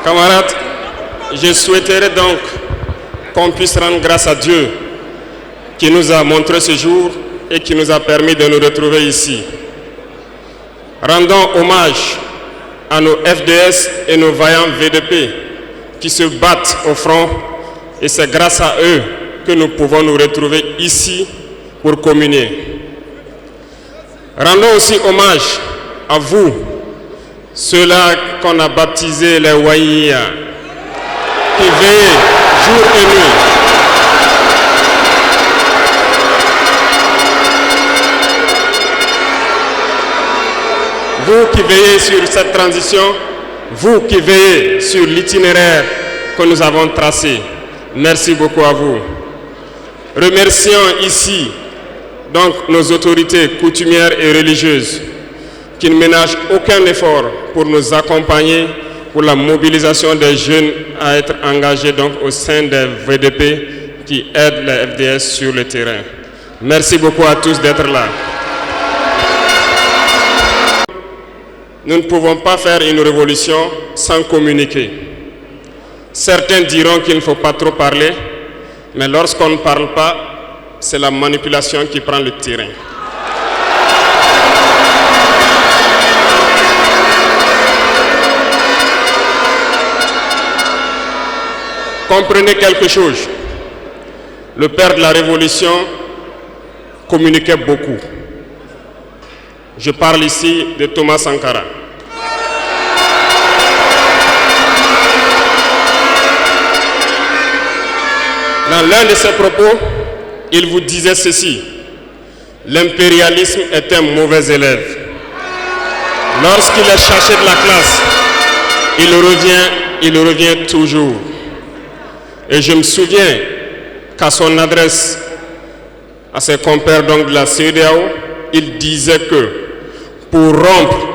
Camarades, je souhaiterais donc qu'on puisse rendre grâce à Dieu qui nous a montré ce jour et qui nous a permis de nous retrouver ici. Rendons hommage à nos FDS et nos vaillants VDP qui se battent au front, et c'est grâce à eux que nous pouvons nous retrouver ici pour communier. Rendons aussi hommage à vous, ceux-là qu'on a baptisés les Waïya, qui veillent jour et nuit. Vous qui veillez sur cette transition, vous qui veillez sur l'itinéraire que nous avons tracé, merci beaucoup à vous. Remercions ici donc nos autorités coutumières et religieuses qui ne ménagent aucun effort pour nous accompagner pour la mobilisation des jeunes à être engagés donc au sein des VDP qui aident les FDS sur le terrain. Merci beaucoup à tous d'être là. Nous ne pouvons pas faire une révolution sans communiquer. Certains diront qu'il ne faut pas trop parler, mais lorsqu'on ne parle pas, c'est la manipulation qui prend le terrain. Comprenez quelque chose. Le père de la Révolution communiquait beaucoup. Je parle ici de Thomas Sankara. Dans l'un de ses propos, il vous disait ceci: l'impérialisme est un mauvais élève. Lorsqu'il est cherché de la classe, il revient toujours. Et je me souviens qu'à son adresse à ses compères donc de la CEDEAO, il disait que pour rompre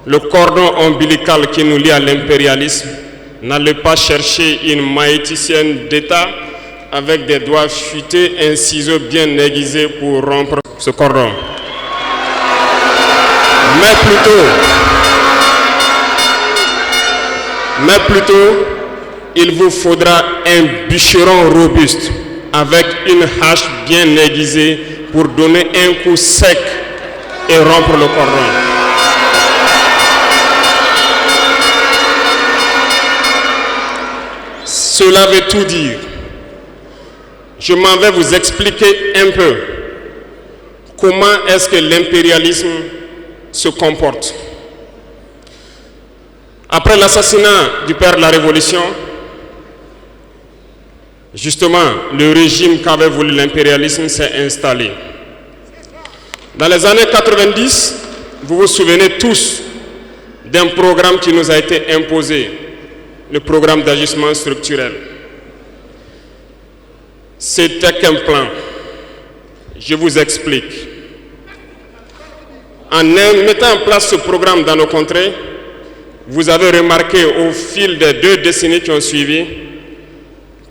le cordon ombilical qui nous lie à l'impérialisme, n'allez pas chercher une maïticienne d'État avec des doigts futés, un ciseau bien aiguisé pour rompre ce cordon. Mais plutôt, il vous faudra un bûcheron robuste avec une hache bien aiguisée pour donner un coup sec et rompre le cordon. Cela veut tout dire. Je m'en vais vous expliquer un peu comment est-ce que l'impérialisme se comporte. Après l'assassinat du père de la Révolution, justement, le régime qu'avait voulu l'impérialisme s'est installé. Dans les années 90, vous vous souvenez tous d'un programme qui nous a été imposé, le programme d'ajustement structurel. C'était qu'un plan. Je vous explique. En mettant en place ce programme dans nos contrées, vous avez remarqué au fil des 2 décennies qui ont suivi,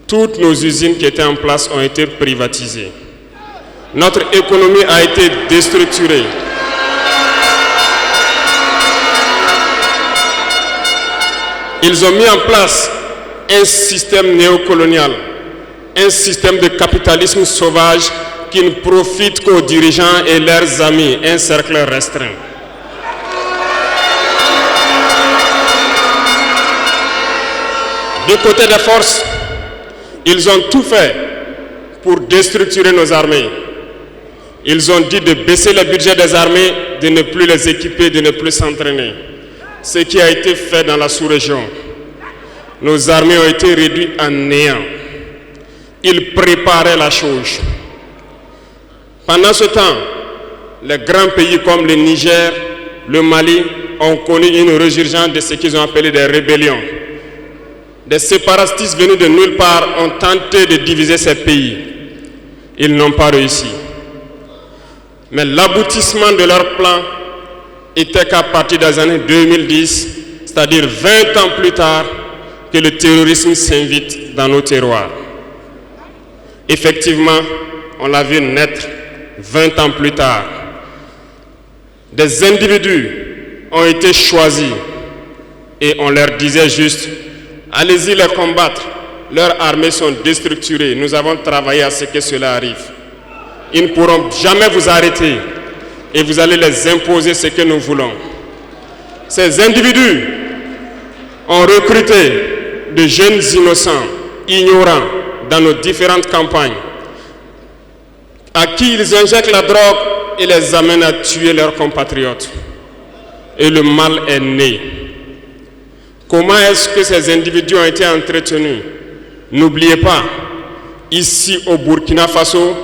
toutes nos usines qui étaient en place ont été privatisées. Notre économie a été déstructurée. Ils ont mis en place un système néocolonial, un système de capitalisme sauvage qui ne profite qu'aux dirigeants et leurs amis, un cercle restreint. Du côté des forces, ils ont tout fait pour déstructurer nos armées. Ils ont dit de baisser le budget des armées, de ne plus les équiper, de ne plus s'entraîner. Ce qui a été fait dans la sous-région. Nos armées ont été réduites en néant. Ils préparaient la chose. Pendant ce temps, les grands pays comme le Niger, le Mali ont connu une résurgence de ce qu'ils ont appelé des rébellions. Des séparatistes venus de nulle part ont tenté de diviser ces pays. Ils n'ont pas réussi. Mais l'aboutissement de leur plan était qu'à partir des années 2010, c'est-à-dire 20 ans plus tard, que le terrorisme s'invite dans nos terroirs. Effectivement, on l'a vu naître 20 ans plus tard. Des individus ont été choisis et on leur disait juste, allez-y les combattre, leurs armées sont déstructurées, nous avons travaillé à ce que cela arrive. Ils ne pourront jamais vous arrêter et vous allez les imposer ce que nous voulons. Ces individus ont recruté de jeunes innocents, ignorants, dans nos différentes campagnes, à qui ils injectent la drogue et les amènent à tuer leurs compatriotes. Et le mal est né. Comment est-ce que ces individus ont été entretenus? N'oubliez pas, ici au Burkina Faso,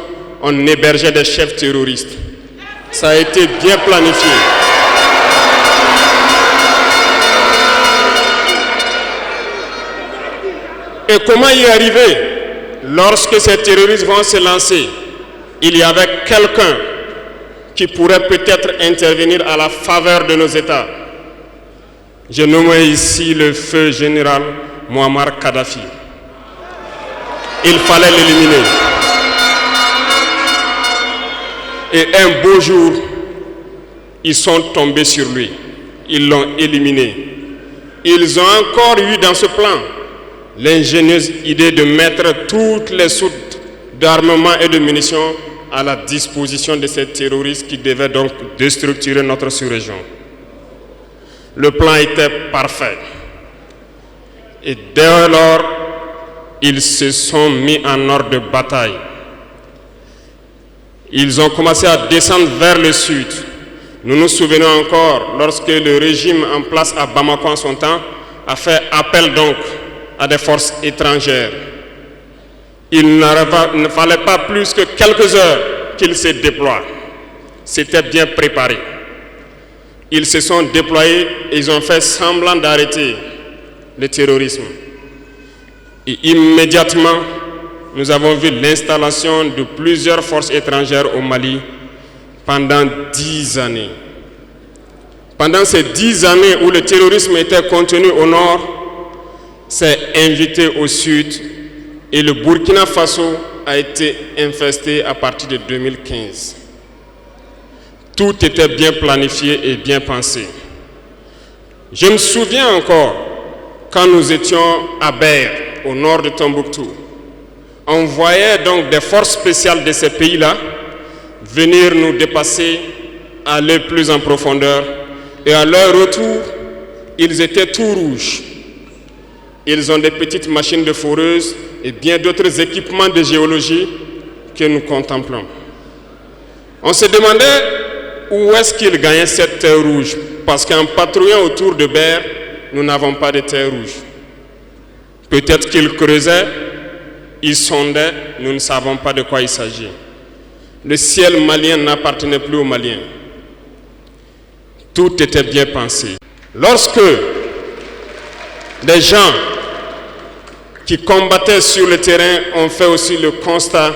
on hébergeait des chefs terroristes. Ça a été bien planifié. Et comment y arriver? Lorsque ces terroristes vont se lancer, il y avait quelqu'un qui pourrait peut-être intervenir à la faveur de nos États. Je nomme ici le feu général Muammar Kadhafi. Il fallait l'éliminer. Et un beau jour, ils sont tombés sur lui. Ils l'ont éliminé. Ils ont encore eu dans ce plan l'ingénieuse idée de mettre toutes les soutes d'armement et de munitions à la disposition de ces terroristes qui devaient donc déstructurer notre sous-région. Le plan était parfait. Et dès lors, ils se sont mis en ordre de bataille. Ils ont commencé à descendre vers le sud. Nous nous souvenons encore, lorsque le régime en place à Bamako en son temps a fait appel donc à des forces étrangères. Il ne fallait pas plus que quelques heures qu'ils se déploient. C'était bien préparé. Ils se sont déployés et ils ont fait semblant d'arrêter le terrorisme. Et immédiatement, nous avons vu l'installation de plusieurs forces étrangères au Mali pendant 10 années. Pendant ces 10 années où le terrorisme était contenu au nord, s'est invité au sud et le Burkina Faso a été infesté à partir de 2015. Tout était bien planifié et bien pensé. Je me souviens encore quand nous étions à Ber, au nord de Tombouctou. On voyait donc des forces spéciales de ces pays-là venir nous dépasser, aller plus en profondeur. Et à leur retour, ils étaient tout rouges. Ils ont des petites machines de foreuses et bien d'autres équipements de géologie que nous contemplons. On se demandait où est-ce qu'ils gagnaient cette terre rouge, parce qu'en patrouillant autour de Ber, nous n'avons pas de terre rouge. Peut-être qu'ils creusaient, ils sondaient, nous ne savons pas de quoi il s'agit. Le ciel malien n'appartenait plus aux Maliens. Tout était bien pensé. Lorsque des gens qui combattaient sur le terrain ont fait aussi le constat,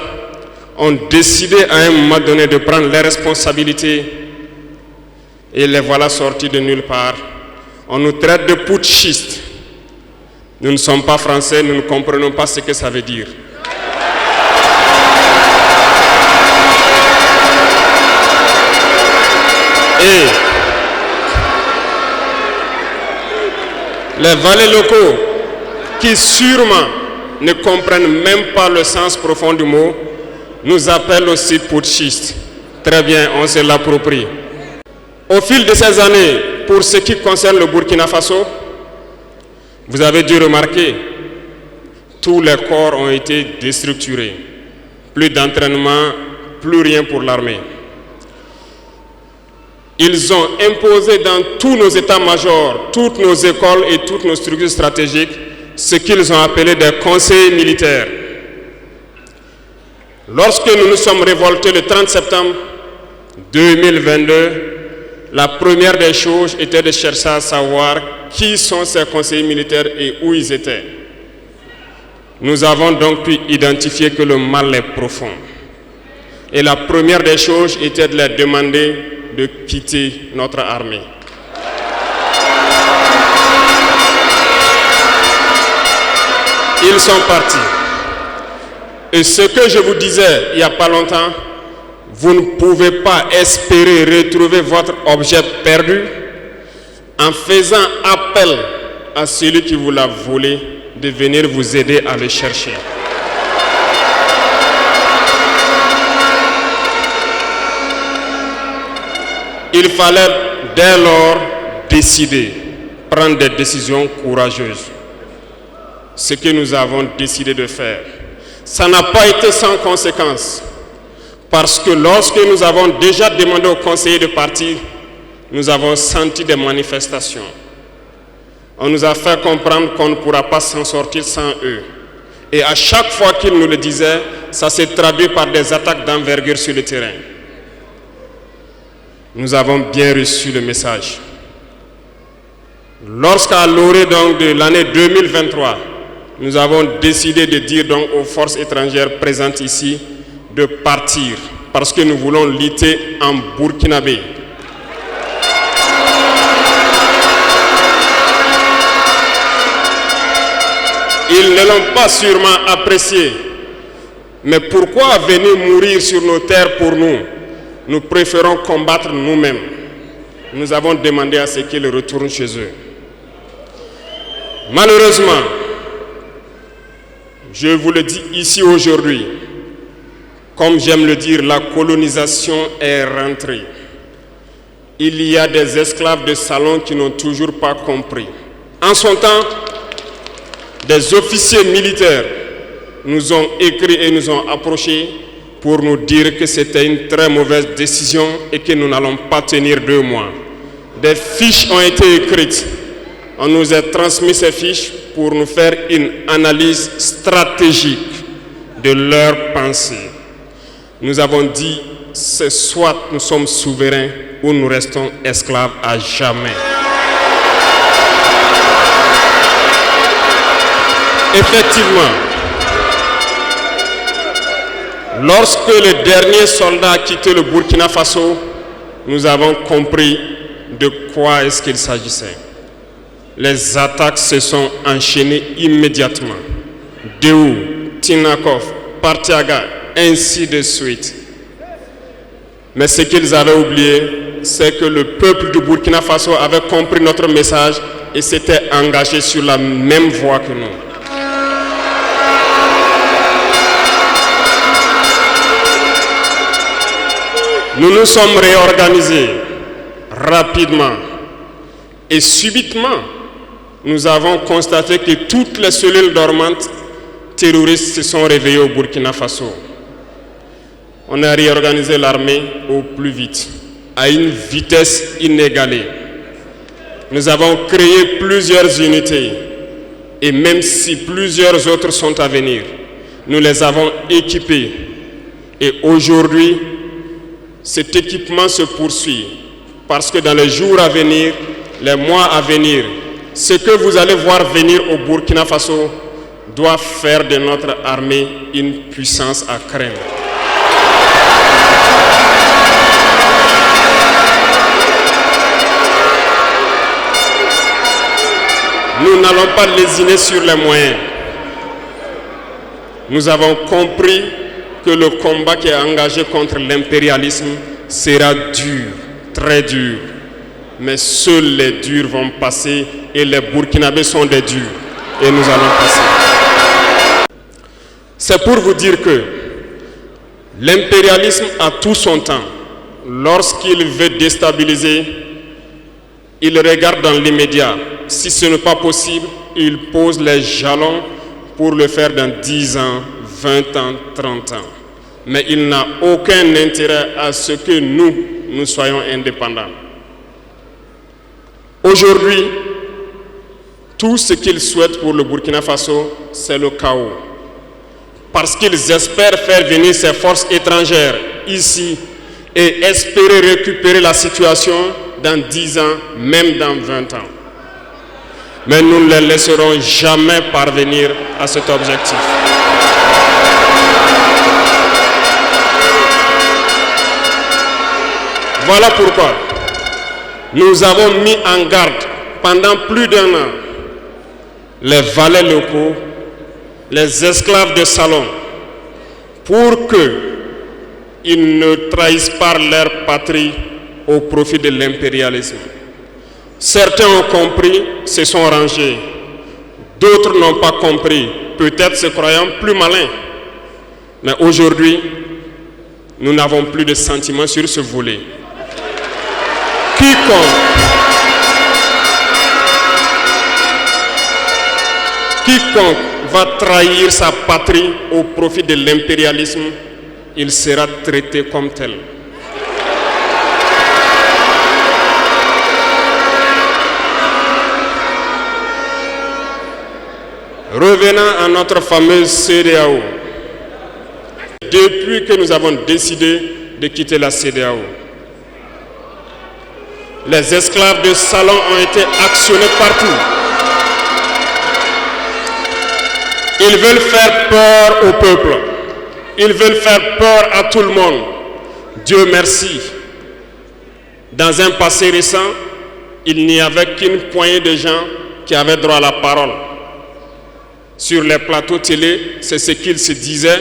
ont décidé à un moment donné de prendre les responsabilités et les voilà sortis de nulle part. On nous traite de putschistes. Nous ne sommes pas français, nous ne comprenons pas ce que ça veut dire. Et les valets locaux, qui sûrement ne comprennent même pas le sens profond du mot, nous appellent aussi putschistes. Très bien, on se l'approprie. Au fil de ces années, pour ce qui concerne le Burkina Faso, vous avez dû remarquer, tous les corps ont été déstructurés. Plus d'entraînement, plus rien pour l'armée. Ils ont imposé dans tous nos états-majors, toutes nos écoles et toutes nos structures stratégiques ce qu'ils ont appelé des conseils militaires. Lorsque nous nous sommes révoltés le 30 septembre 2022, la première des choses était de chercher à savoir qui sont ces conseillers militaires et où ils étaient. Nous avons donc pu identifier que le mal est profond. Et la première des choses était de leur demander de quitter notre armée. Ils sont partis. Et ce que je vous disais il n'y a pas longtemps, vous ne pouvez pas espérer retrouver votre objet perdu en faisant appel à celui qui vous l'a volé de venir vous aider à le chercher. Il fallait dès lors décider, prendre des décisions courageuses. Ce que nous avons décidé de faire. Ça n'a pas été sans conséquence. Parce que lorsque nous avons déjà demandé aux conseillers de partir, nous avons senti des manifestations. On nous a fait comprendre qu'on ne pourra pas s'en sortir sans eux. Et à chaque fois qu'ils nous le disaient, ça s'est traduit par des attaques d'envergure sur le terrain. Nous avons bien reçu le message. Lorsqu'à l'orée donc de l'année 2023, nous avons décidé de dire donc aux forces étrangères présentes ici de partir parce que nous voulons lutter en burkinabé. Ils ne l'ont pas sûrement apprécié. Mais pourquoi venir mourir sur nos terres pour nous? Nous préférons combattre nous-mêmes. Nous avons demandé à ce qu'ils retournent chez eux. Malheureusement, je vous le dis ici aujourd'hui, comme j'aime le dire, la colonisation est rentrée. Il y a des esclaves de salon qui n'ont toujours pas compris. En son temps, des officiers militaires nous ont écrit et nous ont approchés pour nous dire que c'était une très mauvaise décision et que nous n'allons pas tenir 2 mois. Des fiches ont été écrites. On nous a transmis ces fiches pour nous faire une analyse stratégique de leurs pensées. Nous avons dit, c'est soit nous sommes souverains ou nous restons esclaves à jamais. Effectivement, lorsque le dernier soldat a quitté le Burkina Faso, nous avons compris de quoi est-ce qu'il s'agissait. Les attaques se sont enchaînées immédiatement. Déou, Tinakov, Partiaga, ainsi de suite. Mais ce qu'ils avaient oublié, c'est que le peuple du Burkina Faso avait compris notre message et s'était engagé sur la même voie que nous. Nous nous sommes réorganisés rapidement et subitement, nous avons constaté que toutes les cellules dormantes terroristes se sont réveillées au Burkina Faso. On a réorganisé l'armée au plus vite, à une vitesse inégalée. Nous avons créé plusieurs unités et même si plusieurs autres sont à venir, nous les avons équipées. Et aujourd'hui, cet équipement se poursuit parce que dans les jours à venir, les mois à venir, ce que vous allez voir venir au Burkina Faso doit faire de notre armée une puissance à craindre. Nous n'allons pas lésiner sur les moyens. Nous avons compris que le combat qui est engagé contre l'impérialisme sera dur, très dur. Mais seuls les durs vont passer et les Burkinabés sont des durs. Et nous allons passer. C'est pour vous dire que l'impérialisme a tout son temps. Lorsqu'il veut déstabiliser, il regarde dans l'immédiat. Si ce n'est pas possible, il pose les jalons pour le faire dans 10 ans, 20 ans, 30 ans. Mais il n'a aucun intérêt à ce que nous soyons indépendants. Aujourd'hui, tout ce qu'ils souhaitent pour le Burkina Faso, c'est le chaos. Parce qu'ils espèrent faire venir ces forces étrangères ici et espérer récupérer la situation dans 10 ans, même dans 20 ans. Mais nous ne les laisserons jamais parvenir à cet objectif. Voilà pourquoi nous avons mis en garde pendant plus d'1 an les valets locaux, les esclaves de salon, pour qu'ils ne trahissent pas leur patrie au profit de l'impérialisme. Certains ont compris, se sont rangés. D'autres n'ont pas compris, peut-être se croyant plus malins. Mais aujourd'hui, nous n'avons plus de sentiments sur ce volet. Quiconque va trahir sa patrie au profit de l'impérialisme, il sera traité comme tel. Revenant à notre fameuse CEDEAO. Depuis que nous avons décidé de quitter la CEDEAO, les esclaves de salon ont été actionnés partout. Ils veulent faire peur au peuple. Ils veulent faire peur à tout le monde. Dieu merci. Dans un passé récent, il n'y avait qu'une poignée de gens qui avaient droit à la parole. Sur les plateaux télé, c'est ce qu'ils se disaient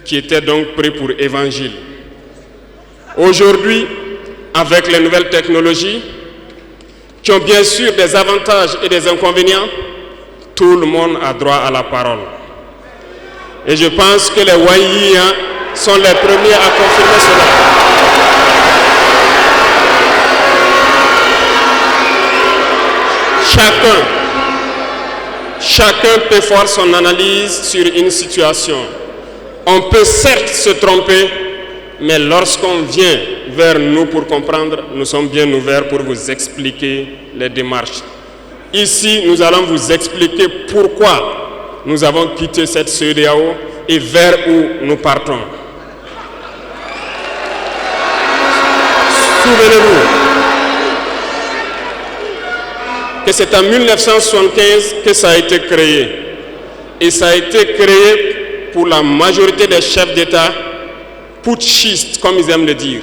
qui étaient donc prêts pour évangile. Aujourd'hui, avec les nouvelles technologies, qui ont bien sûr des avantages et des inconvénients, tout le monde a droit à la parole. Et je pense que les Wanyis sont les premiers à confirmer cela. Chacun peut faire son analyse sur une situation. On peut certes se tromper, mais lorsqu'on vient vers nous pour comprendre, nous sommes bien ouverts pour vous expliquer les démarches. Ici, nous allons vous expliquer pourquoi nous avons quitté cette CEDEAO et vers où nous partons. Souvenez-vous que c'est en 1975 que ça a été créé. Et ça a été créé pour la majorité des chefs d'État putschistes, comme ils aiment le dire.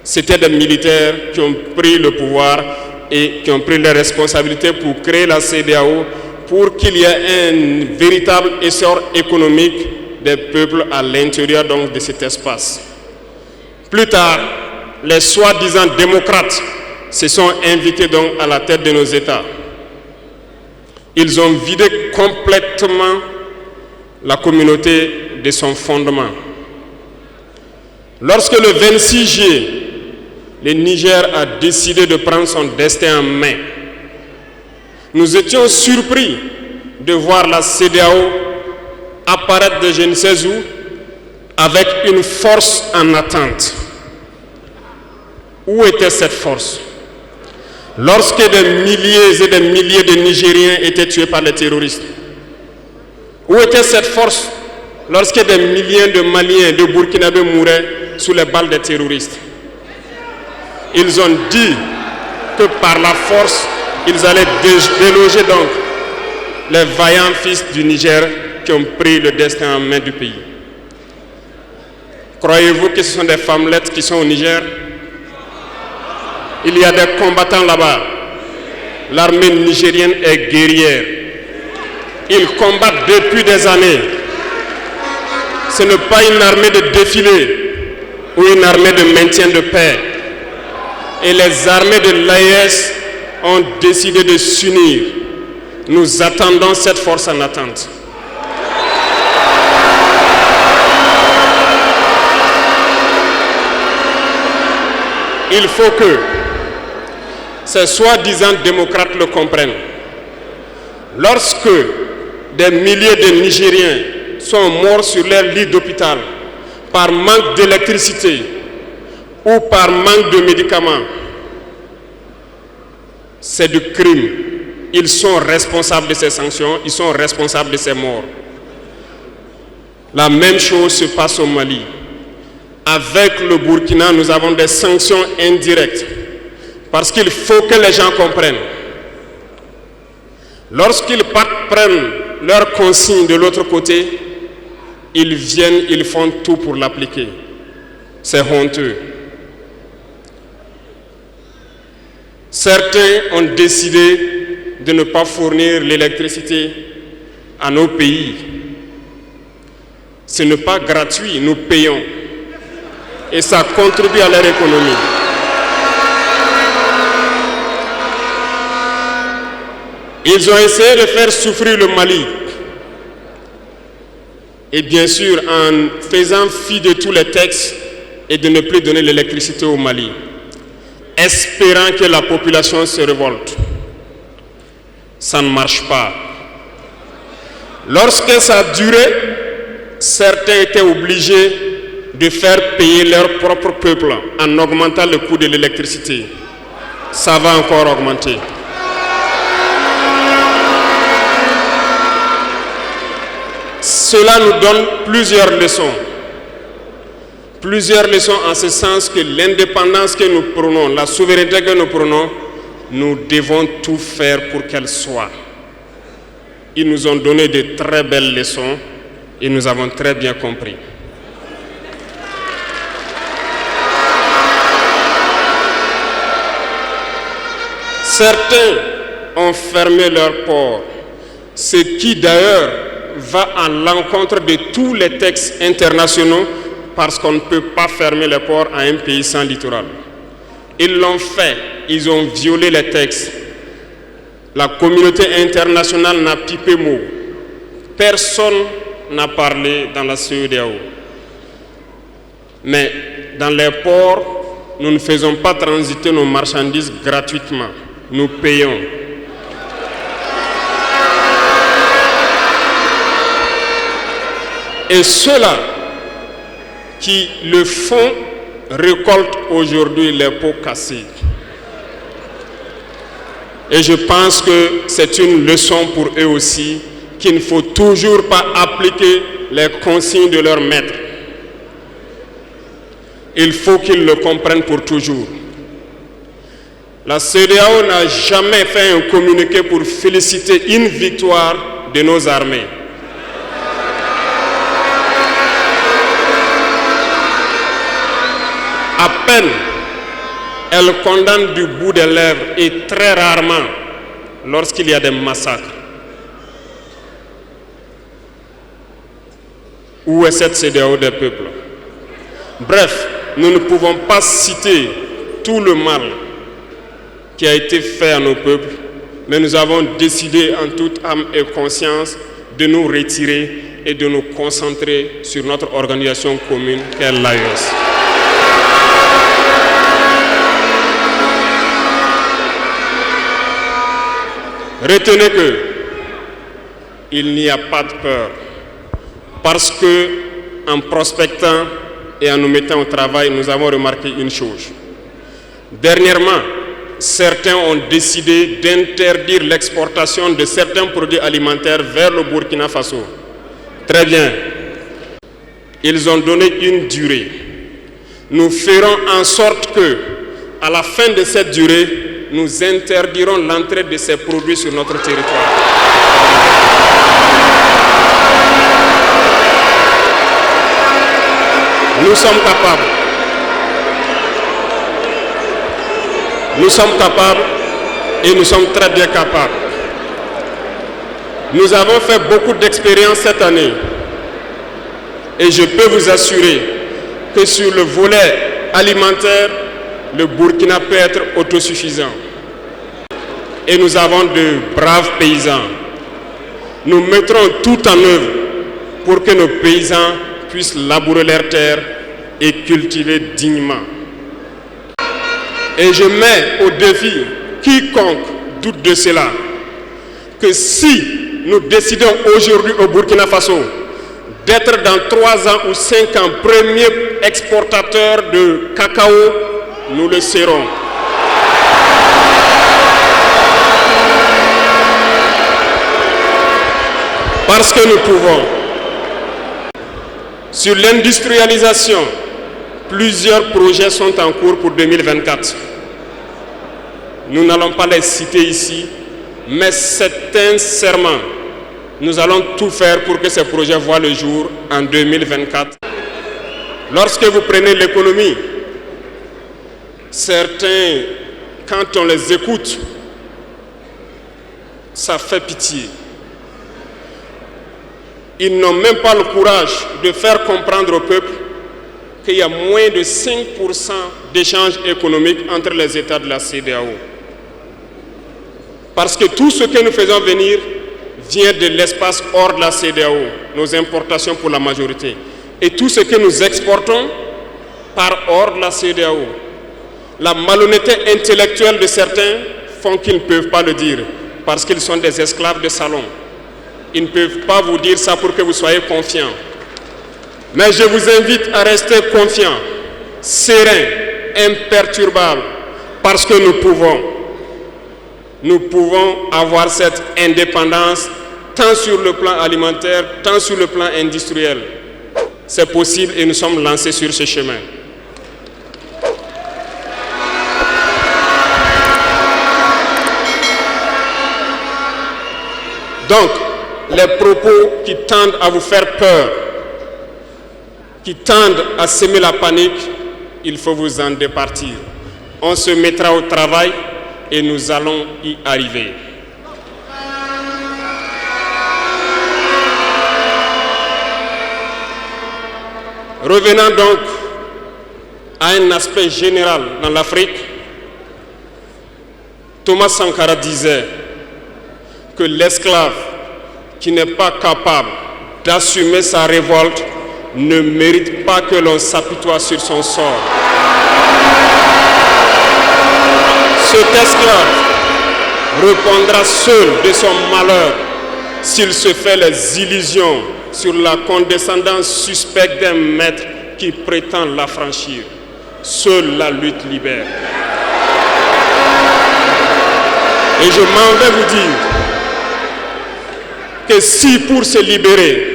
C'était des militaires qui ont pris le pouvoir et qui ont pris les responsabilités pour créer la CEDEAO pour qu'il y ait un véritable essor économique des peuples à l'intérieur donc de cet espace. Plus tard, les soi-disant démocrates se sont invités donc à la tête de nos États. Ils ont vidé complètement la communauté de son fondement. Lorsque le 26 juillet, le Niger a décidé de prendre son destin en main, nous étions surpris de voir la CEDEAO apparaître de je ne sais où avec une force en attente. Où était cette force? Lorsque des milliers et des milliers de Nigériens étaient tués par les terroristes, où était cette force lorsque des milliers de Maliens, de Burkinabés mouraient sous les balles des terroristes? Ils ont dit que par la force, ils allaient déloger donc les vaillants fils du Niger qui ont pris le destin en main du pays. Croyez-vous que ce sont des femmelettes qui sont au Niger? Il y a des combattants là-bas. L'armée nigérienne est guerrière. Ils combattent depuis des années. Ce n'est pas une armée de défilé ou une armée de maintien de paix. Et les armées de l'AES ont décidé de s'unir. Nous attendons cette force en attente. Il faut que ces soi-disant démocrates le comprennent. Lorsque des milliers de Nigériens sont morts sur leur lit d'hôpital par manque d'électricité ou par manque de médicaments, c'est du crime. Ils sont responsables de ces sanctions, ils sont responsables de ces morts. La même chose se passe au Mali. Avec le Burkina, nous avons des sanctions indirectes. Parce qu'il faut que les gens comprennent. Lorsqu'ils prennent leurs consignes de l'autre côté, ils viennent, ils font tout pour l'appliquer. C'est honteux. Certains ont décidé de ne pas fournir l'électricité à nos pays. Ce n'est pas gratuit, nous payons. Et ça contribue à leur économie. Ils ont essayé de faire souffrir le Mali. Et bien sûr, en faisant fi de tous les textes et de ne plus donner l'électricité au Mali, espérant que la population se révolte. Ça ne marche pas. Lorsque ça a duré, certains étaient obligés de faire payer leur propre peuple en augmentant le coût de l'électricité. Ça va encore augmenter. Cela nous donne plusieurs leçons. Plusieurs leçons en ce sens que l'indépendance que nous prenons, la souveraineté que nous prenons, nous devons tout faire pour qu'elle soit. Ils nous ont donné de très belles leçons et nous avons très bien compris. Certains ont fermé leurs ports, ce qui d'ailleurs va à l'encontre de tous les textes internationaux parce qu'on ne peut pas fermer les ports à un pays sans littoral. Ils l'ont fait, ils ont violé les textes. La communauté internationale n'a pipé mot. Personne n'a parlé dans la CEDEAO. Mais dans les ports, nous ne faisons pas transiter nos marchandises gratuitement. Nous payons. Et ceux-là qui le font récoltent aujourd'hui les pots cassés. Et je pense que c'est une leçon pour eux aussi, qu'il ne faut toujours pas appliquer les consignes de leur maître. Il faut qu'ils le comprennent pour toujours. La CEDEAO n'a jamais fait un communiqué pour féliciter une victoire de nos armées. À peine, elle condamne du bout des lèvres et très rarement lorsqu'il y a des massacres. Où est cette CEDEAO des peuples? Bref, nous ne pouvons pas citer tout le mal qui a été fait à nos peuples, mais nous avons décidé en toute âme et conscience de nous retirer et de nous concentrer sur notre organisation commune qu'est l'AES. Retenez que il n'y a pas de peur, parce que en prospectant et en nous mettant au travail, nous avons remarqué une chose. Dernièrement, certains ont décidé d'interdire l'exportation de certains produits alimentaires vers le Burkina Faso. Très bien. Ils ont donné une durée. Nous ferons en sorte que, à la fin de cette durée, nous interdirons l'entrée de ces produits sur notre territoire. Nous sommes capables. Nous sommes capables et nous sommes très bien capables. Nous avons fait beaucoup d'expériences cette année et je peux vous assurer que sur le volet alimentaire, le Burkina peut être autosuffisant. Et nous avons de braves paysans. Nous mettrons tout en œuvre pour que nos paysans puissent labourer leurs terres et cultiver dignement. Et je mets au défi quiconque doute de cela, que si nous décidons aujourd'hui au Burkina Faso d'être dans 3 ans ou 5 ans premier exportateur de cacao, nous le serons. Parce que nous pouvons. Sur l'industrialisation, plusieurs projets sont en cours pour 2024. Nous n'allons pas les citer ici, mais sincèrement, nous allons tout faire pour que ces projets voient le jour en 2024. Lorsque vous prenez l'économie, certains, quand on les écoute, ça fait pitié. Ils n'ont même pas le courage de faire comprendre au peuple qu'il y a moins de 5% d'échanges économiques entre les États de la CEDEAO. Parce que tout ce que nous faisons venir vient de l'espace hors de la CEDEAO, nos importations pour la majorité. Et tout ce que nous exportons part hors de la CEDEAO. La malhonnêteté intellectuelle de certains font qu'ils ne peuvent pas le dire, parce qu'ils sont des esclaves de salon. Ils ne peuvent pas vous dire ça pour que vous soyez confiants. Mais je vous invite à rester confiants, sereins, imperturbables, parce que nous pouvons avoir cette indépendance tant sur le plan alimentaire, tant sur le plan industriel. C'est possible et nous sommes lancés sur ce chemin. Donc, les propos qui tendent à vous faire peur, qui tendent à semer la panique, il faut vous en départir. On se mettra au travail et nous allons y arriver. Revenons donc à un aspect général dans l'Afrique. Thomas Sankara disait que l'esclave qui n'est pas capable d'assumer sa révolte ne mérite pas que l'on s'apitoie sur son sort. Cet esclave répondra seul de son malheur s'il se fait les illusions sur la condescendance suspecte d'un maître qui prétend l'affranchir. Seule la lutte libère. Et je m'en vais vous dire que si pour se libérer,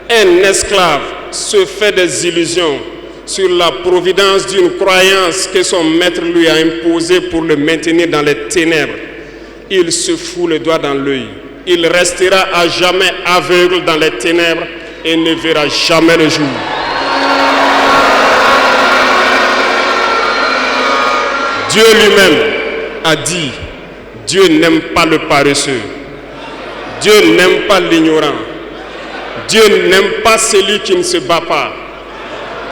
un esclave se fait des illusions sur la providence d'une croyance que son maître lui a imposée pour le maintenir dans les ténèbres, il se fout le doigt dans l'œil. Il restera à jamais aveugle dans les ténèbres et ne verra jamais le jour. Dieu lui-même a dit, Dieu n'aime pas le paresseux. Dieu n'aime pas l'ignorant. Dieu n'aime pas celui qui ne se bat pas.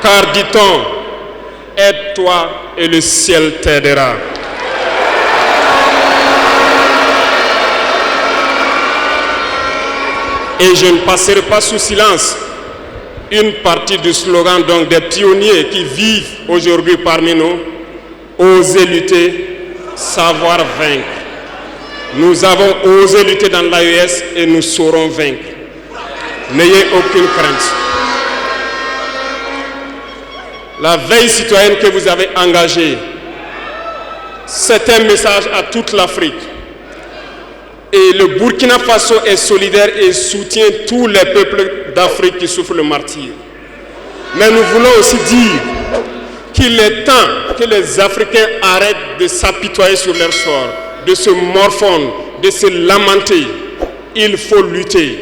Car dit-on, aide-toi et le ciel t'aidera. Et je ne passerai pas sous silence une partie du slogan donc des pionniers qui vivent aujourd'hui parmi nous. Oser lutter, savoir vaincre. Nous avons osé lutter dans l'AES et nous saurons vaincre. N'ayez aucune crainte. La veille citoyenne que vous avez engagée, c'est un message à toute l'Afrique. Et le Burkina Faso est solidaire et soutient tous les peuples d'Afrique qui souffrent le martyre. Mais nous voulons aussi dire qu'il est temps que les Africains arrêtent de s'apitoyer sur leur sort, de se morfondre, de se lamenter. Il faut lutter.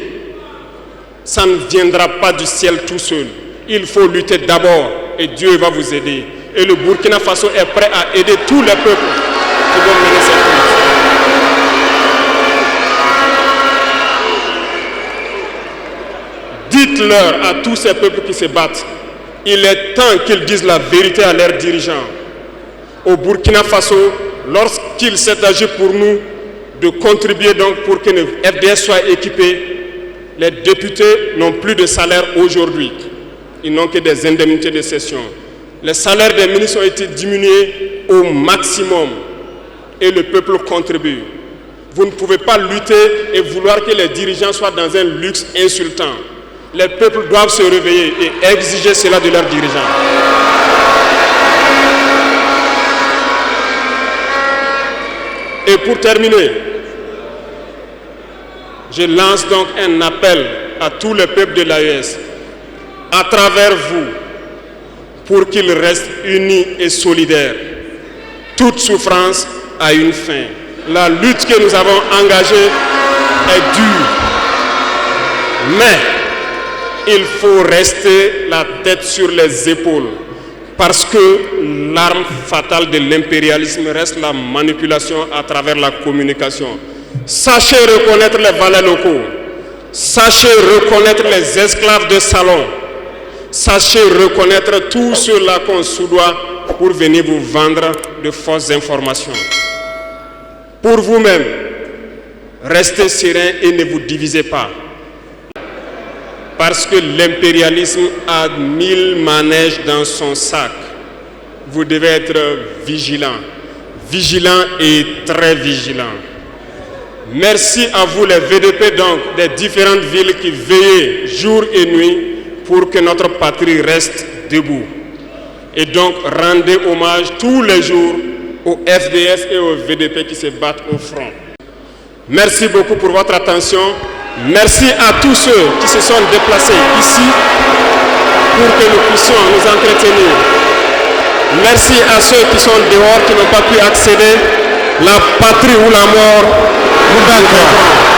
Ça ne viendra pas du ciel tout seul. Il faut lutter d'abord et Dieu va vous aider. Et le Burkina Faso est prêt à aider tous les peuples qui vont mener cette lutte. Dites-leur à tous ces peuples qui se battent, il est temps qu'ils disent la vérité à leurs dirigeants. Au Burkina Faso, lorsqu'il s'est agi pour nous de contribuer donc pour que le FDS soit équipé, les députés n'ont plus de salaire aujourd'hui. Ils n'ont que des indemnités de session. Les salaires des ministres ont été diminués au maximum et le peuple contribue. Vous ne pouvez pas lutter et vouloir que les dirigeants soient dans un luxe insultant. Les peuples doivent se réveiller et exiger cela de leurs dirigeants. Et pour terminer, je lance donc un appel à tous les peuples de l'AES, à travers vous, pour qu'ils restent unis et solidaires. Toute souffrance a une fin. La lutte que nous avons engagée est dure, mais il faut rester la tête sur les épaules, parce que l'arme fatale de l'impérialisme reste la manipulation à travers la communication. Sachez reconnaître les valets locaux, sachez reconnaître les esclaves de salon, sachez reconnaître tout ceux-là qu'on soudoie pour venir vous vendre de fausses informations. Pour vous-même, Restez serein et ne vous divisez pas. Parce que l'impérialisme a 1000 manèges dans son sac. Vous devez être vigilants. Vigilants et très vigilants. Merci à vous les VDP donc des différentes villes qui veillent jour et nuit pour que notre patrie reste debout. Et donc rendez hommage tous les jours aux FDS et aux VDP qui se battent au front. Merci beaucoup pour votre attention. Merci à tous ceux qui se sont déplacés ici pour que nous puissions nous entretenir. Merci à ceux qui sont dehors, qui n'ont pas pu accéder. La patrie ou la mort, nous vaincrons.